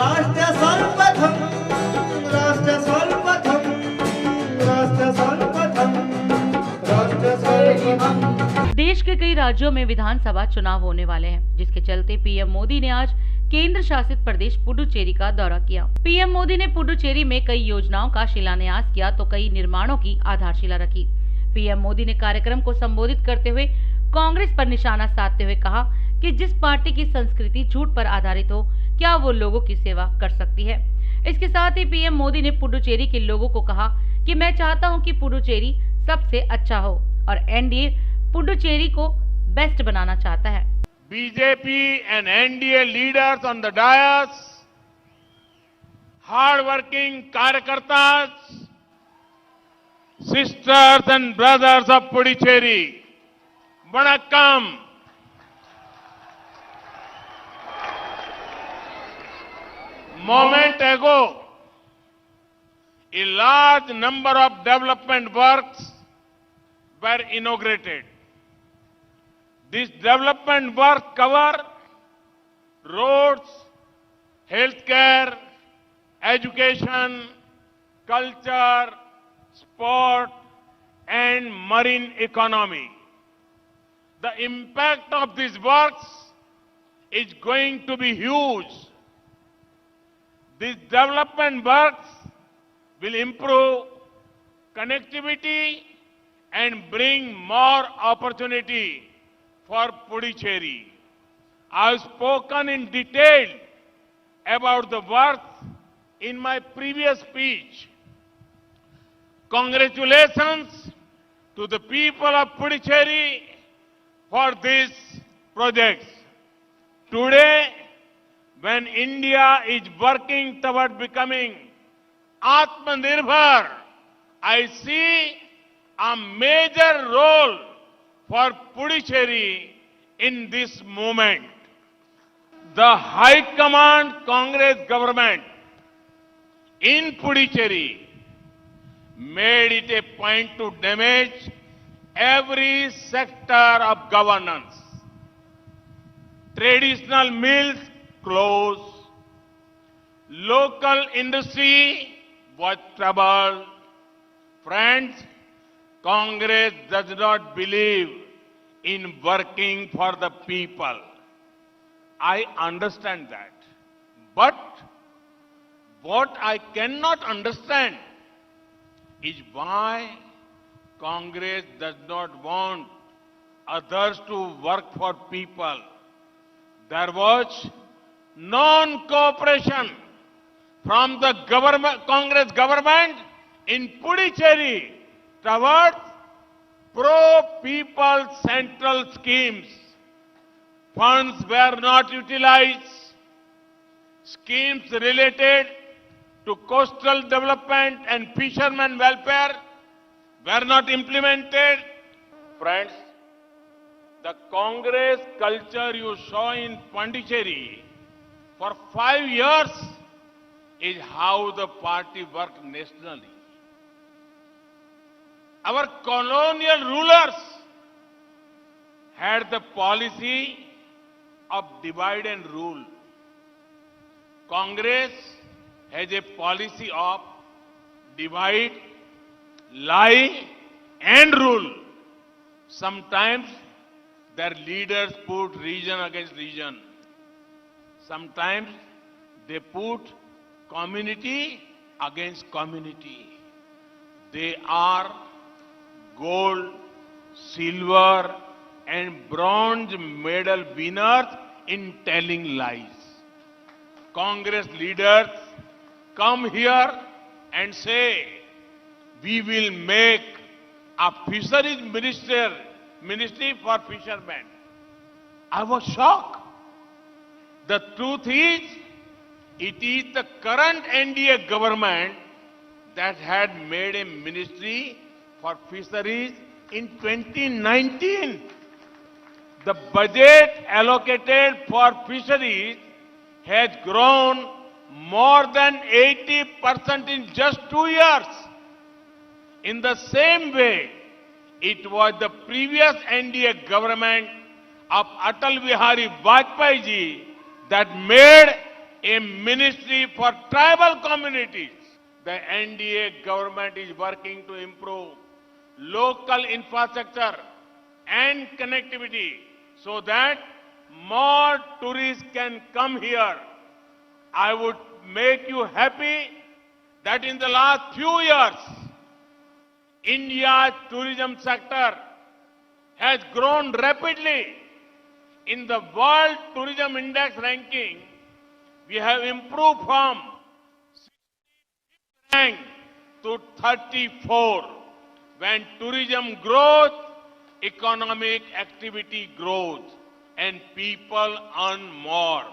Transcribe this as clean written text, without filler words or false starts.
राष्ट्र सर्वप्रथम राष्ट्र सर्वप्रथम राष्ट्र सर्वप्रथम राष्ट्र सर्वप्रथम। देश के कई राज्यों में विधानसभा चुनाव होने वाले हैं, जिसके चलते पीएम मोदी ने आज केंद्र शासित प्रदेश पुडुचेरी का दौरा किया। पीएम मोदी ने पुडुचेरी में कई योजनाओं का शिलान्यास किया तो कई निर्माणों की आधारशिला रखी। पीएम मोदी ने कार्यक्रम को संबोधित करते हुए कांग्रेस पर निशाना साधते हुए कहा कि जिस पार्टी की संस्कृति झूठ पर आधारित हो, क्या वो लोगों की सेवा कर सकती है। इसके साथ ही पीएम मोदी ने पुडुचेरी के लोगों को कहा कि मैं चाहता हूं कि पुडुचेरी सबसे अच्छा हो और एनडीए पुडुचेरी को बेस्ट बनाना चाहता है। BJP and NDA leaders on the dais, hard-working Karyakartas, sisters and brothers of Puducherry, Vanakkam. Moment ago, a large number of development works were inaugurated. This development work cover roads, healthcare, education, culture, sport, and marine economy. The impact of these works is going to be huge. These development works will improve connectivity and bring more opportunity for Puducherry. I have spoken in detail about the works in my previous speech. Congratulations to the people of Puducherry for these projects. Today, when India is working toward becoming Atmanirbhar, I see a major role for Puducherry in this moment. The High Command Congress government in Puducherry made it a point to damage every sector of governance. Traditional mills closed, local industry was troubled. Friends, Congress does not believe in working for the people. I understand that. But what I cannot understand is why Congress does not want others to work for people. There was non-cooperation from the Congress government in Puducherry towards pro-people central schemes. Funds were not utilized. Schemes related to coastal development and fishermen welfare were not implemented. Friends, the Congress culture you saw in Pondicherry for 5 years is how the party worked nationally. Our colonial rulers had the policy of divide and rule. Congress has a policy of divide, lie, and rule. Sometimes their leaders put region against region. Sometimes they put community against community. They are gold, silver, and bronze medal winners in telling lies. Congress leaders come here and say, we will make a fisheries ministry for fishermen. I was shocked. The truth is, it is the current NDA government that had made a ministry for fisheries in 2019. The budget allocated for fisheries has grown more than 80% in just 2 years. In the same way, it was the previous NDA government of Atal Bihari Vajpayee ji that made a ministry for tribal communities. The NDA government is working to improve local infrastructure and connectivity so that more tourists can come here. I would make you happy that in the last few years, India's tourism sector has grown rapidly. In the World Tourism Index ranking, we have improved from 65th rank to 34. When tourism grows, economic activity grows and people earn more.